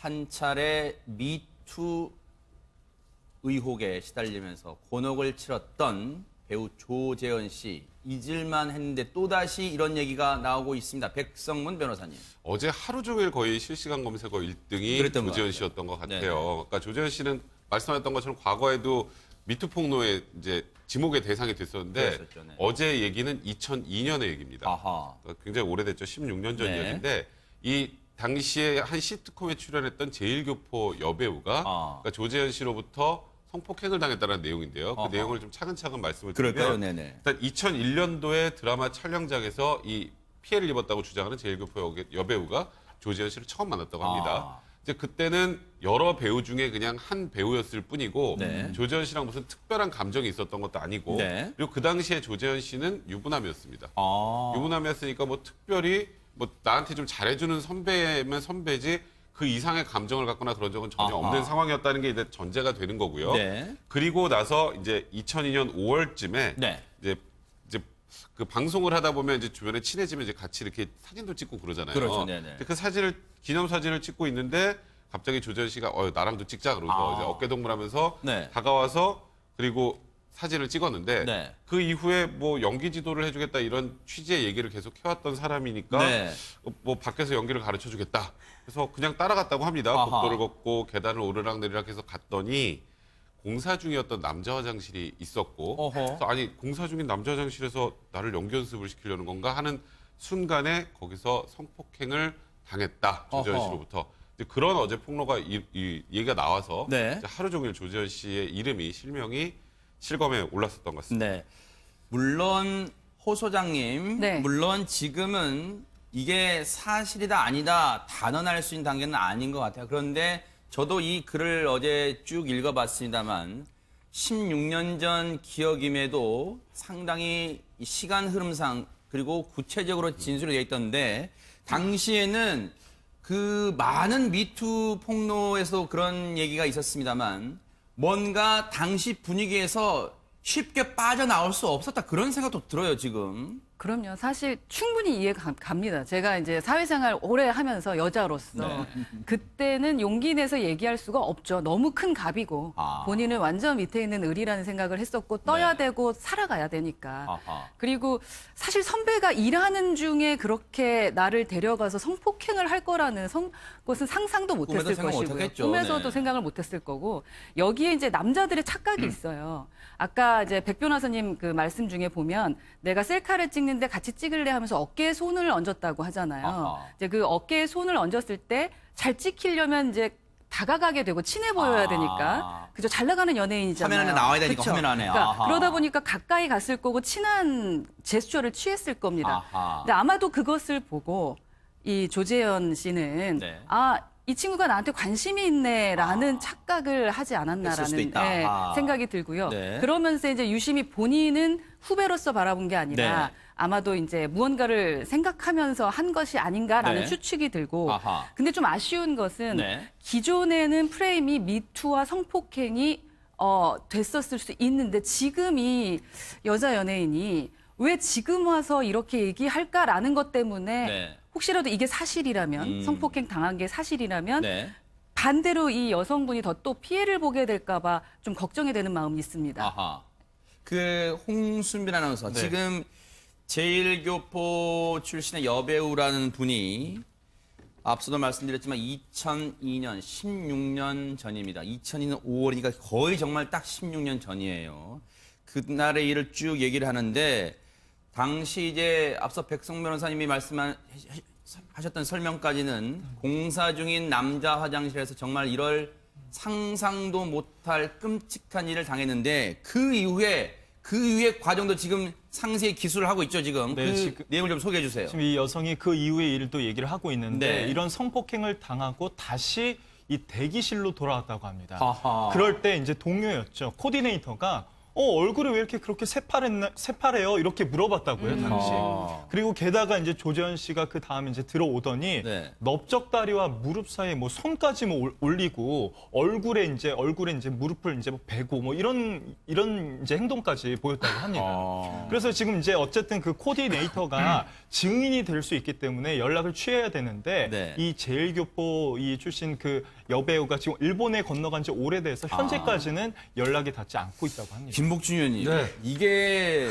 한 차례 미투 의혹에 시달리면서 곤혹을 치렀던 배우 조재현 씨 잊을만 했는데 또다시 이런 얘기가 나오고 있습니다. 백성문 변호사님. 어제 하루 종일 거의 실시간 검색어 1등이 그랬던 조재현 것 씨였던 것 같아요. 네네. 그러니까 조재현 씨는 말씀하셨던 것처럼 과거에도 미투 폭로의 이제 지목의 대상이 됐었는데 그랬었죠, 네. 어제 얘기는 2002년의 얘기입니다. 아하. 그러니까 굉장히 오래됐죠. 16년 전 네. 이야기인데 이 당시에 한 시트콤에 출연했던 제일교포 여배우가 그러니까 조재현 씨로부터 성폭행을 당했다는 내용인데요. 그 어허. 내용을 좀 차근차근 말씀을 그럴까요? 드리면 네네. 일단 2001년도에 드라마 촬영장에서 이 피해를 입었다고 주장하는 제일교포 여배우가 조재현 씨를 처음 만났다고 합니다. 이제 그때는 여러 배우 중에 그냥 한 배우였을 뿐이고 네. 조재현 씨랑 무슨 특별한 감정이 있었던 것도 아니고 네. 그리고 그 당시에 조재현 씨는 유부남이었습니다. 아. 유부남이었으니까 뭐 특별히 뭐 나한테 좀 잘해주는 선배면 선배지 그 이상의 감정을 갖거나 그런 적은 전혀 아하. 없는 상황이었다는 게 이제 전제가 되는 거고요. 네. 그리고 나서 이제 2002년 5월쯤에 네. 이제 그 방송을 하다 보면 이제 주변에 친해지면 이제 같이 이렇게 사진도 찍고 그러잖아요. 그렇죠. 네네. 근데 그 사진을 기념 사진을 찍고 있는데 갑자기 조재현 씨가 나랑도 찍자 그러고서 이제 어깨 동무하면서 네. 다가와서 그리고 사진을 찍었는데 네. 그 이후에 뭐 연기 지도를 해주겠다 이런 취지의 얘기를 계속 해왔던 사람이니까 네. 뭐 밖에서 연기를 가르쳐주겠다. 그래서 그냥 따라갔다고 합니다. 아하. 복도를 걷고 계단을 오르락내리락 해서 갔더니 공사 중이었던 남자 화장실이 있었고 어허. 그래서 아니 공사 중인 남자 화장실에서 나를 연기 연습을 시키려는 건가 하는 순간에 거기서 성폭행을 당했다. 조재현 어허. 씨로부터. 이제 그런 어제 폭로가 이 얘기가 나와서 네. 이제 하루 종일 조재현 씨의 이름이 실명이 실검에 올랐었던 것 같습니다. 네. 물론 호 소장님, 네. 물론 지금은 이게 사실이다 아니다 단언할 수 있는 단계는 아닌 것 같아요. 그런데 저도 이 글을 어제 쭉 읽어봤습니다만 16년 전 기억임에도 상당히 이 시간 흐름상 그리고 구체적으로 진술이 되어 있던데 당시에는 그 많은 미투 폭로에서 그런 얘기가 있었습니다만 뭔가 당시 분위기에서 쉽게 빠져나올 수 없었다 그런 생각도 들어요 지금. 그럼요. 사실 충분히 이해가 갑니다. 제가 이제 사회생활 오래 하면서 여자로서 그때는 용기 내서 얘기할 수가 없죠. 너무 큰 갑이고 본인은 완전 밑에 있는 을이라는 생각을 했었고 떠야 네. 되고 살아가야 되니까. 아하. 그리고 사실 선배가 일하는 중에 그렇게 나를 데려가서 성폭행을 할 거라는 것은 상상도 못했을 꿈에도 생각 것이고요. 못했겠죠. 꿈에서도 네. 생각을 못했을 거고 여기에 이제 남자들의 착각이 있어요. 아까 이제 백 변호사님 그 말씀 중에 보면 내가 셀카를 찍는데 같이 찍을래 하면서 어깨에 손을 얹었다고 하잖아요. 아하. 이제 그 어깨에 손을 얹었을 때 잘 찍히려면 이제 다가가게 되고 친해 보여야 되니까 그죠 잘 나가는 연예인이잖아요. 화면 안에 나와야 되니까, 그쵸? 화면 안에. 그러니까 아하. 그러다 보니까 가까이 갔을 거고 친한 제스처를 취했을 겁니다. 아하. 근데 아마도 그것을 보고 이 조재현 씨는 네. 이 친구가 나한테 관심이 있네라는 착각을 하지 했을 수도 않았나라는 있다. 생각이 들고요. 네. 그러면서 이제 유심히 본인은 후배로서 바라본 게 아니라 네. 아마도 이제 무언가를 생각하면서 한 것이 아닌가라는 네. 추측이 들고 아하. 근데 좀 아쉬운 것은 네. 기존에는 프레임이 미투와 성폭행이 됐었을 수 있는데 지금 이 여자 연예인이 왜 지금 와서 이렇게 얘기할까라는 것 때문에 네. 혹시라도 이게 사실이라면 성폭행 당한 게 사실이라면 네. 반대로 이 여성분이 더 또 피해를 보게 될까 봐 좀 걱정이 되는 마음이 있습니다. 아하. 그 홍순빈 아나운서 네. 지금 제일교포 출신의 여배우라는 분이 앞서도 말씀드렸지만 2002년 16년 전입니다. 2002년 5월이니까 거의 정말 딱 16년 전이에요. 그날의 일을 쭉 얘기를 하는데 당시 이제 앞서 백성 변호사님이 말씀하셨던 설명까지는 공사 중인 남자 화장실에서 정말 이럴 상상도 못할 끔찍한 일을 당했는데 그 이후에 과정도 지금 상세히 기술을 하고 있죠 지금. 네, 그 지금- 내용을 좀 소개해 주세요. 지금 이 여성이 그 이후의 일을 또 얘기를 하고 있는데 네. 이런 성폭행을 당하고 다시 이 대기실로 돌아왔다고 합니다. 아하. 그럴 때 이제 동료였죠. 코디네이터가 얼굴이 왜 이렇게 그렇게 새파래요? 이렇게 물어봤다고요, 당시. 그리고 게다가 이제 조재현 씨가 그 다음에 이제 들어오더니 네. 넓적다리와 무릎 사이에 뭐 손까지 뭐 올리고 얼굴에 이제 무릎을 이제 뭐 베고 뭐 이런 이제 행동까지 보였다고 합니다. 그래서 지금 이제 어쨌든 그 코디네이터가 증인이 될 수 있기 때문에 연락을 취해야 되는데 네. 이 제일교포 이 출신 그 여배우가 지금 일본에 건너간 지 오래돼서 현재까지는 연락이 닿지 않고 있다고 합니다. 김복준 의원님, 이게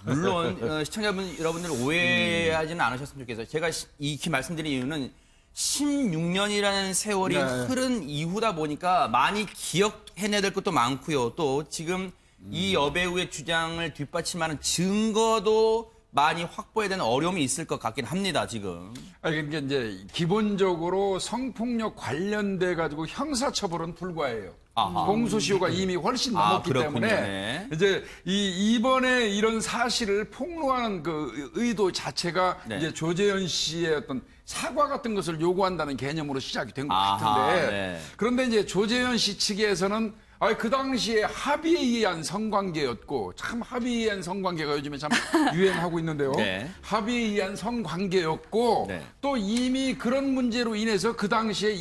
물론 시청자분 여러분들 오해하지는 않으셨으면 좋겠어요. 제가 이렇게 말씀드린 이유는 16년이라는 세월이 흐른 이후다 보니까 많이 기억해내야 될 것도 많고요. 또 지금 이 여배우의 주장을 뒷받침하는 증거도 많이 확보해야 되는 어려움이 있을 것 같긴 합니다, 지금. 그러니까 이제 기본적으로 성폭력 관련돼 가지고 형사처벌은 불가해요. 아하. 공소시효가 이미 훨씬 넘었기 그렇군요. 때문에 네. 이제 이번에 이런 사실을 폭로하는 그 의도 자체가 네. 이제 조재현 씨의 어떤 사과 같은 것을 요구한다는 개념으로 시작이 된 것 아하, 같은데 네. 그런데 이제 조재현 씨 측에서는 그 당시에 합의에 의한 성관계였고 참 합의에 의한 성관계가 요즘에 참 유행하고 있는데요. 네. 합의에 의한 성관계였고 네. 또 이미 그런 문제로 인해서 그 당시에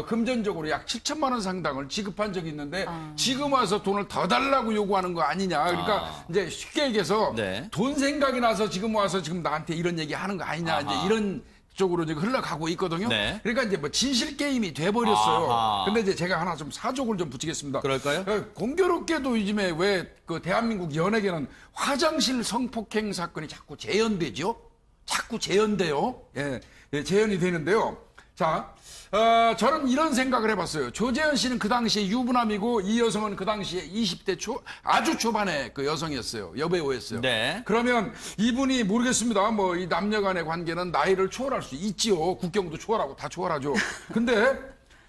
금전적으로 약 7천만 원 상당을 지급한 적이 있는데 지금 와서 돈을 더 달라고 요구하는 거 아니냐. 그러니까 이제 쉽게 얘기해서 네. 돈 생각이 나서 지금 와서 지금 나한테 이런 얘기 하는 거 아니냐. 이제 이런 쪽으로 지금 흘러가고 있거든요. 네. 그러니까 이제 뭐 진실 게임이 돼버렸어요. 아하. 근데 이제 제가 하나 좀 사족을 좀 붙이겠습니다. 그럴까요? 공교롭게도 요즘에 왜 그 대한민국 연예계는 화장실 성폭행 사건이 자꾸 재현되죠? 자꾸 재현돼요. 예, 재현이 되는데요. 자, 저는 이런 생각을 해봤어요. 조재현 씨는 그 당시에 유부남이고 이 여성은 그 당시에 20대 아주 초반의 그 여성이었어요. 여배우였어요. 네. 그러면 이분이 모르겠습니다. 뭐 이 남녀 간의 관계는 나이를 초월할 수 있지요. 국경도 초월하고 다 초월하죠. 근데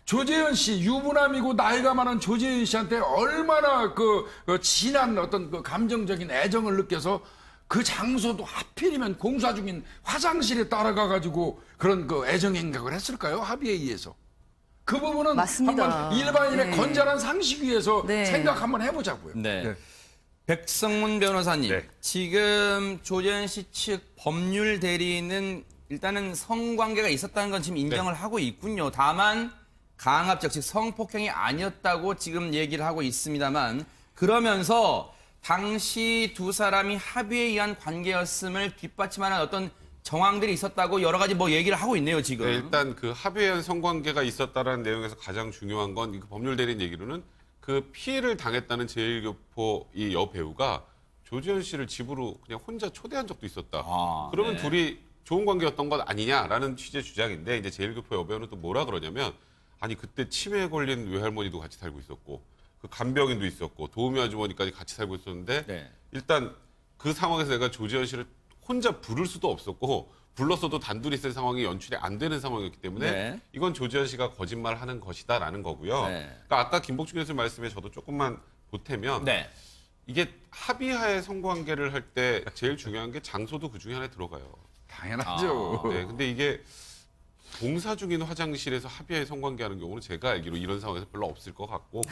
조재현 씨, 유부남이고 나이가 많은 조재현 씨한테 얼마나 그 진한 어떤 그 감정적인 애정을 느껴서 그 장소도 하필이면 공사 중인 화장실에 따라가가지고 그런 그 애정 행각을 했을까요? 합의에 의해서. 그 부분은 맞습니다. 한번 일반인의 네. 건전한 상식 위에서 네. 생각 한번 해보자고요. 네. 네. 백성문 변호사님, 네. 지금 조재현 씨 측 법률 대리인은 일단은 성관계가 있었다는 건 지금 인정을 하고 있군요. 다만 강압적, 즉 성폭행이 아니었다고 지금 얘기를 하고 있습니다만 그러면서 당시 두 사람이 합의에 의한 관계였음을 뒷받침하는 어떤 정황들이 있었다고 여러 가지 뭐 얘기를 하고 있네요, 지금. 네, 일단 그 합의에 의한 성관계가 있었다라는 내용에서 가장 중요한 건 그 법률 대리인 얘기로는 그 피해를 당했다는 제일교포 이 여배우가 조지현 씨를 집으로 그냥 혼자 초대한 적도 있었다. 그러면 네. 둘이 좋은 관계였던 것 아니냐라는 취지의 주장인데 이제 제일교포 여배우는 또 뭐라 그러냐면 아니 그때 치매에 걸린 외할머니도 같이 살고 있었고 그 간병인도 있었고 도우미 아주머니까지 같이 살고 있었는데 네. 일단 그 상황에서 내가 조지현 씨를 혼자 부를 수도 없었고 불렀어도 단둘이 있을 상황이 연출이 안 되는 상황이었기 때문에 네. 이건 조지현 씨가 거짓말하는 것이다라는 거고요. 네. 그러니까 아까 김복준 교수 말씀에 저도 조금만 보태면 네. 이게 합의하에 성관계를 할 때 제일 중요한 게 장소도 그 중에 하나에 들어가요. 당연하죠. 네, 근데 이게 공사 중인 화장실에서 합의하에 성관계하는 경우는 제가 알기로 이런 상황에서 별로 없을 것 같고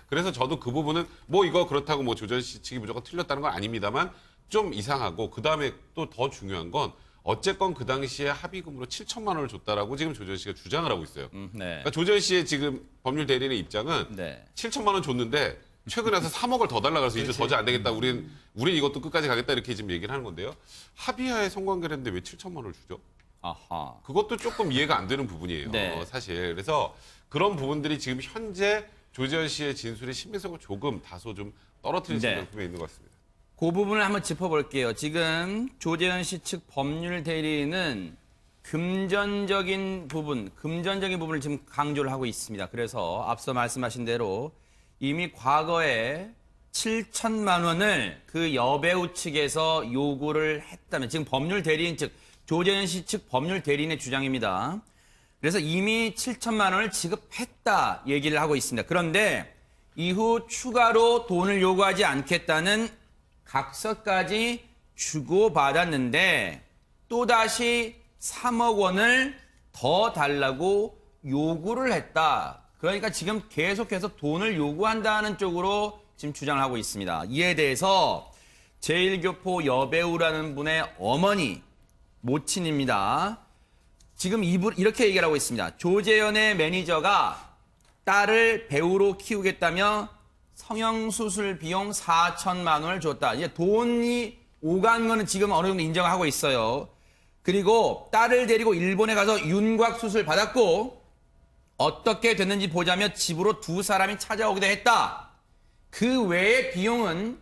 그래서 저도 그 부분은 뭐 이거 그렇다고 뭐 조전 씨 측이 무조건 틀렸다는 건 아닙니다만 좀 이상하고 그 다음에 또 더 중요한 건 어쨌건 그 당시에 합의금으로 7천만 원을 줬다라고 지금 조전 씨가 주장을 하고 있어요. 네. 그러니까 조전 씨의 지금 법률 대리인의 입장은 네. 7천만 원 줬는데 최근에 와서 3억을 더 달라 그래서 이제 더 안 되겠다. 우린 이것도 끝까지 가겠다 이렇게 지금 얘기를 하는 건데요. 합의하에 성관계를 했는데 왜 7천만 원을 주죠? 아하. 그것도 조금 이해가 안 되는 부분이에요. 네. 사실. 그래서 그런 부분들이 지금 현재 조지현 씨의 진술의 신빙성을 조금 다소 좀 떨어뜨릴 수 네. 있는 부분이 있는 것 같습니다. 그 부분을 한번 짚어볼게요. 지금 조재현 씨 측 법률 대리인은 금전적인 부분을 지금 강조를 하고 있습니다. 그래서 앞서 말씀하신 대로 이미 과거에 7천만 원을 그 여배우 측에서 요구를 했다면 지금 법률 대리인 측 조재현 씨 측 법률 대리인의 주장입니다. 그래서 이미 7천만 원을 지급했다 얘기를 하고 있습니다. 그런데 이후 추가로 돈을 요구하지 않겠다는 각서까지 주고받았는데 또다시 3억 원을 더 달라고 요구를 했다. 그러니까 지금 계속해서 돈을 요구한다는 쪽으로 지금 주장을 하고 있습니다. 이에 대해서 제1교포 여배우라는 분의 어머니, 모친입니다. 지금 이렇게 얘기를 하고 있습니다. 조재현의 매니저가 딸을 배우로 키우겠다며 성형수술 비용 4천만 원을 줬다. 이제 돈이 오간 거는 지금 어느 정도 인정하고 있어요. 그리고 딸을 데리고 일본에 가서 윤곽 수술 받았고 어떻게 됐는지 보자며 집으로 두 사람이 찾아오기도 했다. 그 외의 비용은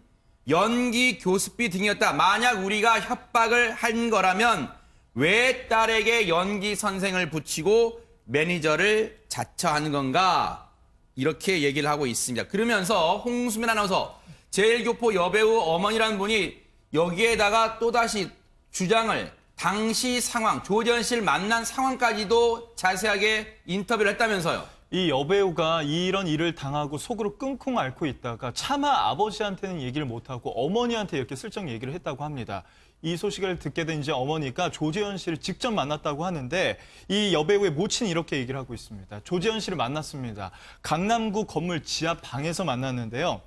연기 교습비 등이었다. 만약 우리가 협박을 한 거라면 왜 딸에게 연기 선생을 붙이고 매니저를 자처한 건가? 이렇게 얘기를 하고 있습니다. 그러면서 홍수민 아나운서, 제1교포 여배우 어머니라는 분이 여기에다가 또다시 주장을 당시 상황, 조재현 씨를 만난 상황까지도 자세하게 인터뷰를 했다면서요. 이 여배우가 이런 일을 당하고 속으로 끙끙 앓고 있다가 차마 아버지한테는 얘기를 못하고 어머니한테 이렇게 슬쩍 얘기를 했다고 합니다. 이 소식을 듣게 된 이제 어머니가 조재현 씨를 직접 만났다고 하는데 이 여배우의 모친이 이렇게 얘기를 하고 있습니다. 조재현 씨를 만났습니다. 강남구 건물 지하 방에서 만났는데요.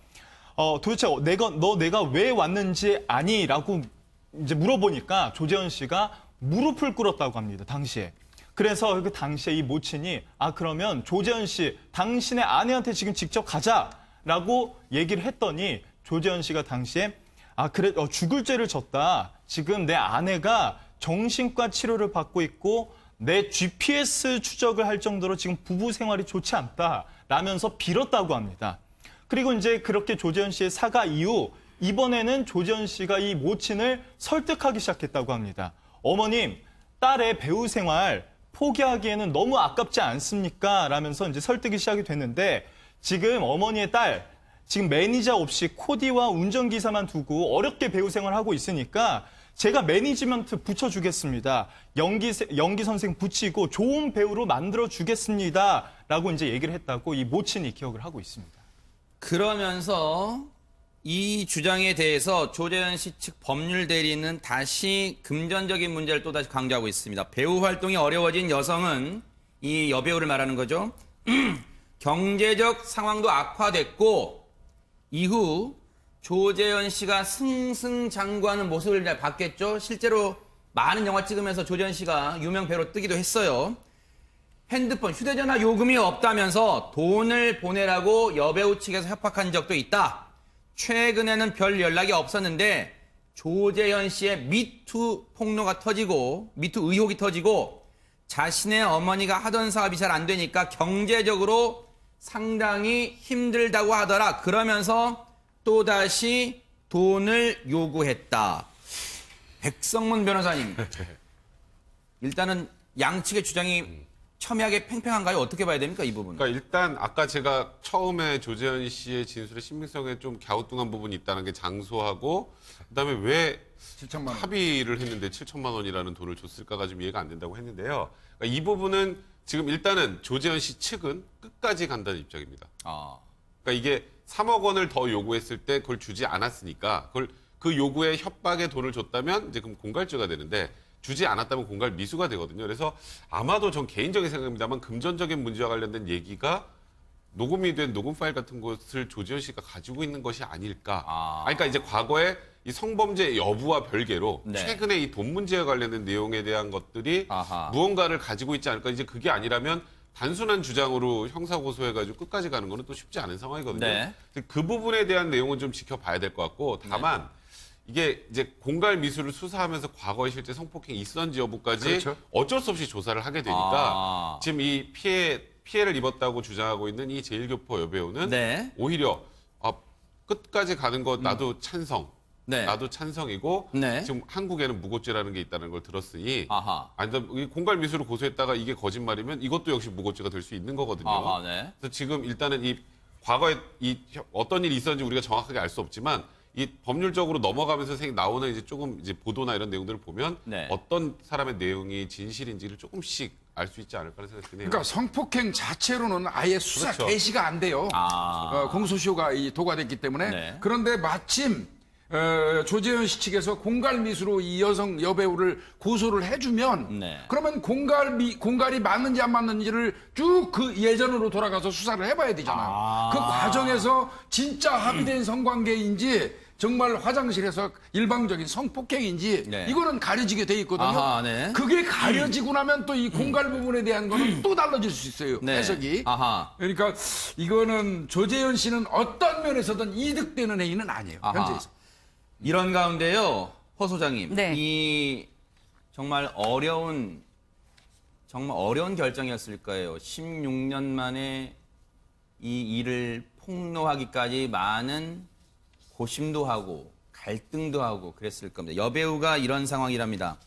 도대체 내가 왜 왔는지 아니? 라고 이제 물어보니까 조재현 씨가 무릎을 꿇었다고 합니다. 당시에. 그래서 그 당시에 이 모친이 그러면 조재현 씨 당신의 아내한테 지금 직접 가자라고 얘기를 했더니 조재현 씨가 당시에 그래 죽을 죄를 졌다. 지금 내 아내가 정신과 치료를 받고 있고 내 GPS 추적을 할 정도로 지금 부부 생활이 좋지 않다라면서 빌었다고 합니다. 그리고 이제 그렇게 조재현 씨의 사과 이후 이번에는 조재현 씨가 이 모친을 설득하기 시작했다고 합니다. 어머님, 딸의 배우 생활 포기하기에는 너무 아깝지 않습니까? 라면서 이제 설득이 시작이 됐는데 지금 어머니의 딸, 지금 매니저 없이 코디와 운전기사만 두고 어렵게 배우 생활하고 있으니까 제가 매니지먼트 붙여주겠습니다. 연기 선생 붙이고 좋은 배우로 만들어주겠습니다. 라고 이제 얘기를 했다고 이 모친이 기억을 하고 있습니다. 그러면서 이 주장에 대해서 조재현 씨 측 법률 대리인은 다시 금전적인 문제를 또다시 강조하고 있습니다. 배우 활동이 어려워진 여성은 이 여배우를 말하는 거죠. 경제적 상황도 악화됐고 이후 조재현 씨가 승승장구하는 모습을 잘 봤겠죠. 실제로 많은 영화 찍으면서 조재현 씨가 유명 배우로 뜨기도 했어요. 핸드폰, 휴대전화 요금이 없다면서 돈을 보내라고 여배우 측에서 협박한 적도 있다. 최근에는 별 연락이 없었는데 조재현 씨의 미투 폭로가 터지고 미투 의혹이 터지고 자신의 어머니가 하던 사업이 잘 안 되니까 경제적으로 상당히 힘들다고 하더라. 그러면서 또다시 돈을 요구했다. 백성문 변호사님, 일단은 양측의 주장이 첨예하게 팽팽한가요? 어떻게 봐야 됩니까, 이 부분? 그러니까 일단 아까 제가 처음에 조재현 씨의 진술의 신빙성에 좀 갸우뚱한 부분이 있다는 게 장소하고 그다음에 왜 7천만 원. 합의를 했는데 7천만 원이라는 돈을 줬을까가 좀 이해가 안 된다고 했는데요. 그러니까 이 부분은 지금 일단은 조재현 씨 측은 끝까지 간다는 입장입니다. 그러니까 이게 3억 원을 더 요구했을 때 그걸 주지 않았으니까 그 요구에 협박에 돈을 줬다면 이제 그럼 공갈죄가 되는데 주지 않았다면 공갈 미수가 되거든요. 그래서 아마도 전 개인적인 생각입니다만 금전적인 문제와 관련된 얘기가 녹음이 된 녹음 파일 같은 것을 조재현 씨가 가지고 있는 것이 아닐까. 그러니까 이제 과거에 이 성범죄 여부와 별개로 네. 최근에 이 돈 문제와 관련된 내용에 대한 것들이 무언가를 가지고 있지 않을까. 이제 그게 아니라면 단순한 주장으로 형사 고소해가지고 끝까지 가는 거는 또 쉽지 않은 상황이거든요. 네. 그 부분에 대한 내용은 좀 지켜봐야 될 것 같고 다만 이게 이제 공갈 미수를 수사하면서 과거에 실제 성폭행이 있었는지 여부까지 그렇죠. 어쩔 수 없이 조사를 하게 되니까 지금 이 피해를 입었다고 주장하고 있는 이 제1교포 여배우는 네. 오히려 끝까지 가는 거 나도 찬성. 네. 나도 찬성이고 네. 지금 한국에는 무고죄라는 게 있다는 걸 들었으니 아하. 아니 공갈 미수를 고소했다가 이게 거짓말이면 이것도 역시 무고죄가 될 수 있는 거거든요. 아하, 네. 그래서 지금 일단은 이 과거에 어떤 일이 있었는지 우리가 정확하게 알 수 없지만 이 법률적으로 넘어가면서 나오는 이제 조금 이제 보도나 이런 내용들을 보면 네. 어떤 사람의 내용이 진실인지를 조금씩 알 수 있지 않을까라는 생각이 드네요. 그러니까 성폭행 자체로는 아예 수사 그렇죠. 개시가 안 돼요. 공소시효가 도과됐기 때문에. 네. 그런데 마침 조재현 씨 측에서 공갈미수로 이 여성 여배우를 고소를 해주면 네. 그러면 공갈이 맞는지 안 맞는지를 쭉 그 예전으로 돌아가서 수사를 해봐야 되잖아요. 그 과정에서 진짜 합의된 성관계인지 정말 화장실에서 일방적인 성폭행인지 네. 이거는 가려지게 돼 있거든요. 아하, 네. 그게 가려지고 나면 또 이 공갈 부분에 대한 거는 또 달라질 수 있어요. 네. 해석이. 아하. 그러니까 이거는 조재현 씨는 어떤 면에서든 이득되는 행위는 아니에요. 아하. 현재에서. 이런 가운데요, 허 소장님, 네. 이 정말 어려운 결정이었을 거예요. 16년 만에 이 일을 폭로하기까지 많은 고심도 하고 갈등도 하고 그랬을 겁니다. 여배우가 이런 상황이랍니다.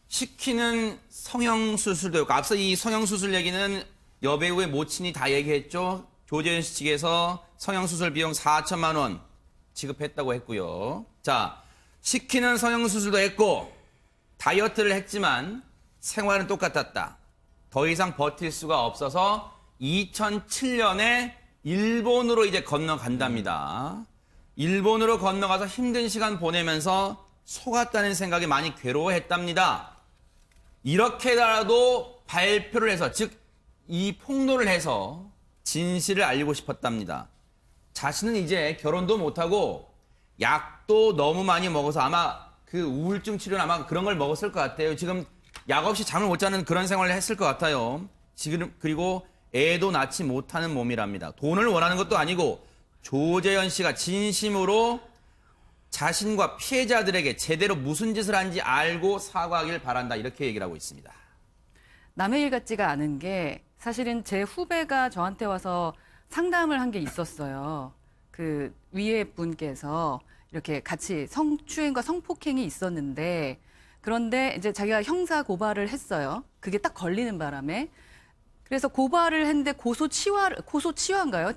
시키는 성형수술도 있고, 앞서 이 성형수술 얘기는 여배우의 모친이 다 얘기했죠. 조재현 씨 측에서 성형수술 비용 4천만 원 지급했다고 했고요. 자, 시키는 성형수술도 했고 다이어트를 했지만 생활은 똑같았다. 더 이상 버틸 수가 없어서 2007년에 일본으로 이제 건너간답니다. 일본으로 건너가서 힘든 시간 보내면서 속았다는 생각에 많이 괴로워했답니다. 이렇게라도 발표를 해서, 즉 이 폭로를 해서 진실을 알리고 싶었답니다. 자신은 이제 결혼도 못하고 약도 너무 많이 먹어서 아마 그 우울증 치료는 아마 그런 걸 먹었을 것 같아요. 지금 약 없이 잠을 못 자는 그런 생활을 했을 것 같아요. 지금 그리고 애도 낳지 못하는 몸이랍니다. 돈을 원하는 것도 아니고 조재현 씨가 진심으로 자신과 피해자들에게 제대로 무슨 짓을 한지 알고 사과하길 바란다. 이렇게 얘기를 하고 있습니다. 남의 일 같지가 않은 게 사실은 제 후배가 저한테 와서 상담을 한 게 있었어요. 그 위에 분께서 이렇게 같이 성추행과 성폭행이 있었는데 그런데 이제 자기가 형사 고발을 했어요. 그게 딱 걸리는 바람에. 그래서 고발을 했는데 고소치화인가요?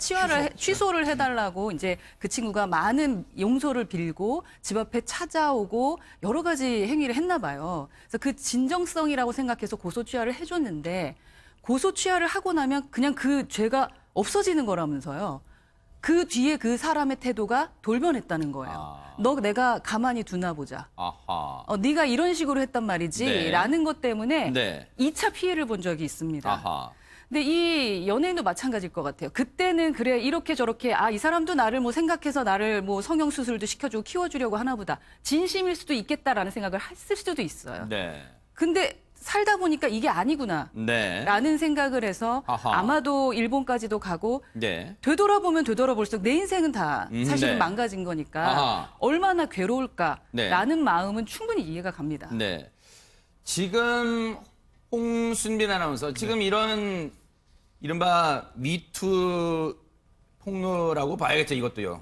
취소를 해달라고 이제 그 친구가 많은 용서를 빌고 집 앞에 찾아오고 여러 가지 행위를 했나 봐요. 그래서 그 진정성이라고 생각해서 고소치화를 해줬는데 고소치화를 하고 나면 그냥 그 죄가 없어지는 거라면서요. 그 뒤에 그 사람의 태도가 돌변했다는 거예요. 너 내가 가만히 두나 보자. 아하. 네가 이런 식으로 했단 말이지. 네. 라는 것 때문에 네. 2차 피해를 본 적이 있습니다. 아하. 근데 이 연예인도 마찬가지일 것 같아요. 그때는 그래 이렇게 저렇게 이 사람도 나를 뭐 생각해서 나를 뭐 성형수술도 시켜주고 키워주려고 하나 보다. 진심일 수도 있겠다라는 생각을 했을 수도 있어요. 네. 근데 살다 보니까 이게 아니구나. 네. 라는 생각을 해서 아하. 아마도 일본까지도 가고 네. 되돌아보면 되돌아볼수록 내 인생은 다 사실은 네. 망가진 거니까 아하. 얼마나 괴로울까라는 네. 마음은 충분히 이해가 갑니다. 네. 지금 홍순빈 아나운서 지금 이른바 미투 폭로라고 봐야겠죠, 이것도요.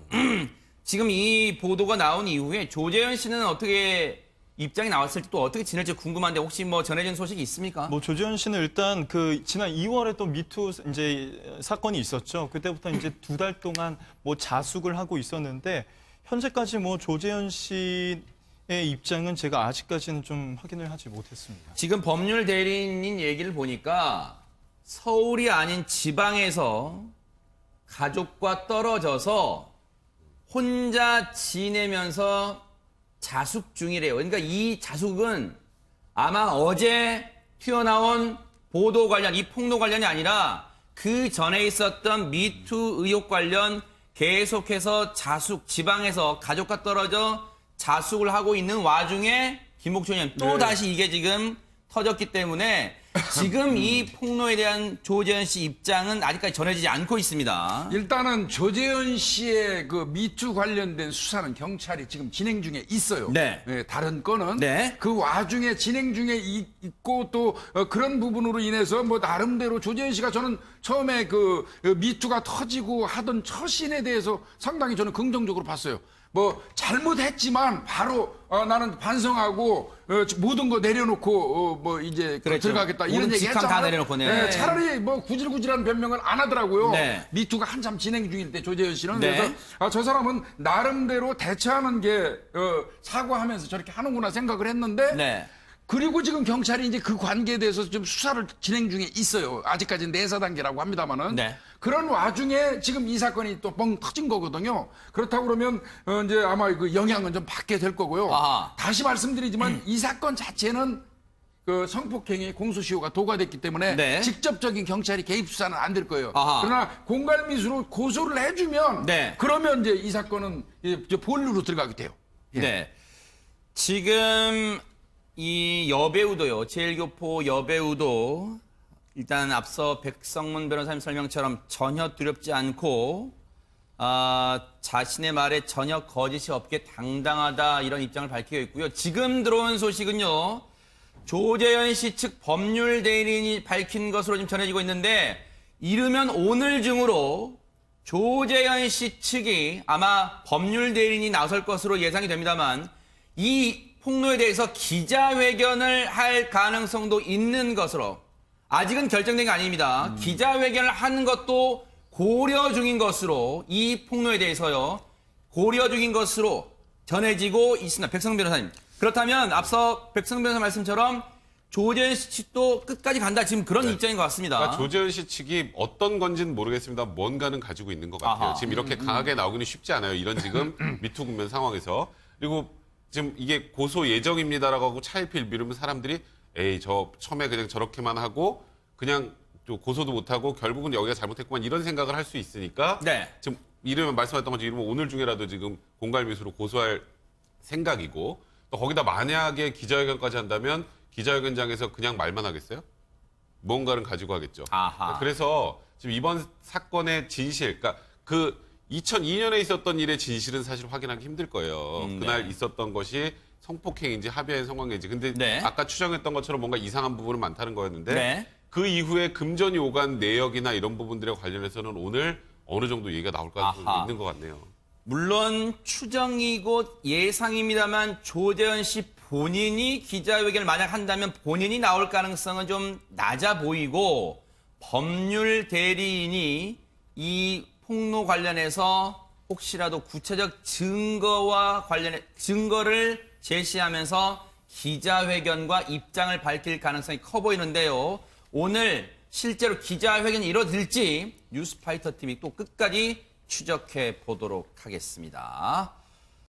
지금 이 보도가 나온 이후에 조재현 씨는 어떻게 입장이 나왔을 때 또 어떻게 지낼지 궁금한데 혹시 뭐 전해진 소식이 있습니까? 뭐 조재현 씨는 일단 그 지난 2월에 또 미투 이제 사건이 있었죠. 그때부터 이제 2달 동안 뭐 자숙을 하고 있었는데 현재까지 뭐 조재현 씨의 입장은 제가 아직까지는 좀 확인을 하지 못했습니다. 지금 법률 대리인인 얘기를 보니까 서울이 아닌 지방에서 가족과 떨어져서 혼자 지내면서 자숙 중이래요. 그러니까 이 자숙은 아마 어제 튀어나온 보도 관련, 이 폭로 관련이 아니라 그 전에 있었던 미투 의혹 관련 계속해서 자숙, 지방에서 가족과 떨어져 자숙을 하고 있는 와중에 김복철 의원 또 다시 이게 지금 터졌기 때문에 지금 이 폭로에 대한 조재현 씨 입장은 아직까지 전해지지 않고 있습니다. 일단은 조재현 씨의 그 미투 관련된 수사는 경찰이 지금 진행 중에 있어요. 네. 다른 건은 네. 그 와중에 진행 중에 있고 또 그런 부분으로 인해서 뭐 나름대로 조재현 씨가 저는 처음에 그 미투가 터지고 하던 처신에 대해서 상당히 저는 긍정적으로 봤어요. 뭐 잘못했지만 바로 나는 반성하고 모든 거 내려놓고 뭐 이제 그렇죠. 들어가겠다 모든 이런 얘기 직함 했잖아요. 다 내려놓고, 네. 차라리 뭐 구질구질한 변명을 안 하더라고요. 네. 미투가 한참 진행 중일 때 조재현 씨는 네. 그래서 저 사람은 나름대로 대처하는 게 사과하면서 저렇게 하는구나 생각을 했는데 네. 그리고 지금 경찰이 이제 그 관계에 대해서 좀 수사를 진행 중에 있어요. 아직까지는 내사 단계라고 합니다만은. 네. 그런 와중에 지금 이 사건이 또 뻥 터진 거거든요. 그렇다고 그러면 이제 아마 그 영향은 좀 받게 될 거고요. 아하. 다시 말씀드리지만 이 사건 자체는 그 성폭행의 공소시효가 도과됐기 때문에 네. 직접적인 경찰이 개입 수사는 안 될 거예요. 아하. 그러나 공갈미수로 고소를 해주면 네. 그러면 이제 이 사건은 이제 본류로 들어가게 돼요. 예. 네. 지금 이 여배우도요. 제일교포 여배우도 일단 앞서 백성문 변호사님 설명처럼 전혀 두렵지 않고 자신의 말에 전혀 거짓이 없게 당당하다 이런 입장을 밝히고 있고요. 지금 들어온 소식은요. 조재현 씨 측 법률 대리인이 밝힌 것으로 지금 전해지고 있는데 이르면 오늘 중으로 조재현 씨 측이 아마 법률 대리인이 나설 것으로 예상이 됩니다만 이 폭로에 대해서 기자회견을 할 가능성도 있는 것으로 아직은 결정된 게 아닙니다. 기자회견을 하는 것도 고려 중인 것으로 이 폭로에 대해서요. 고려 중인 것으로 전해지고 있습니다. 백성 변호사님. 그렇다면 앞서 백성 변호사 말씀처럼 조재현 씨 측도 끝까지 간다. 지금 그런 입장인 것 같습니다. 그러니까 조재현 씨 측이 어떤 건지는 모르겠습니다. 뭔가는 가지고 있는 것 같아요. 아하. 지금 이렇게 강하게 나오기는 쉽지 않아요. 이런 지금 미투 국면 상황에서. 그리고 지금 이게 고소 예정입니다라고 하고 차일피일 미루면 사람들이 에이 저 처음에 그냥 저렇게만 하고 그냥 또 고소도 못하고 결국은 여기가 잘못했구만 이런 생각을 할 수 있으니까 네. 지금 이러면 말씀하셨던 것처럼 이러면 오늘 중에라도 지금 공갈미수로 고소할 생각이고 또 거기다 만약에 기자회견까지 한다면 기자회견장에서 그냥 말만 하겠어요? 뭔가를 가지고 하겠죠. 아하. 그래서 지금 이번 사건의 진실, 그러니까 그 2002년에 있었던 일의 진실은 사실 확인하기 힘들 거예요. 네. 그날 있었던 것이 성폭행인지 합의한 성관계인지. 근데 네. 아까 추정했던 것처럼 뭔가 이상한 부분은 많다는 거였는데 네. 그 이후에 금전이 오간 내역이나 이런 부분들에 관련해서는 오늘 어느 정도 얘기가 나올 가능성이 아하. 있는 것 같네요. 물론 추정이고 예상입니다만 조재현 씨 본인이 기자회견을 만약 한다면 본인이 나올 가능성은 좀 낮아 보이고 법률 대리인이 이 폭로 관련해서 혹시라도 구체적 증거를 제시하면서 기자회견과 입장을 밝힐 가능성이 커 보이는데요. 오늘 실제로 기자회견이 이뤄질지 뉴스파이터 팀이 또 끝까지 추적해 보도록 하겠습니다.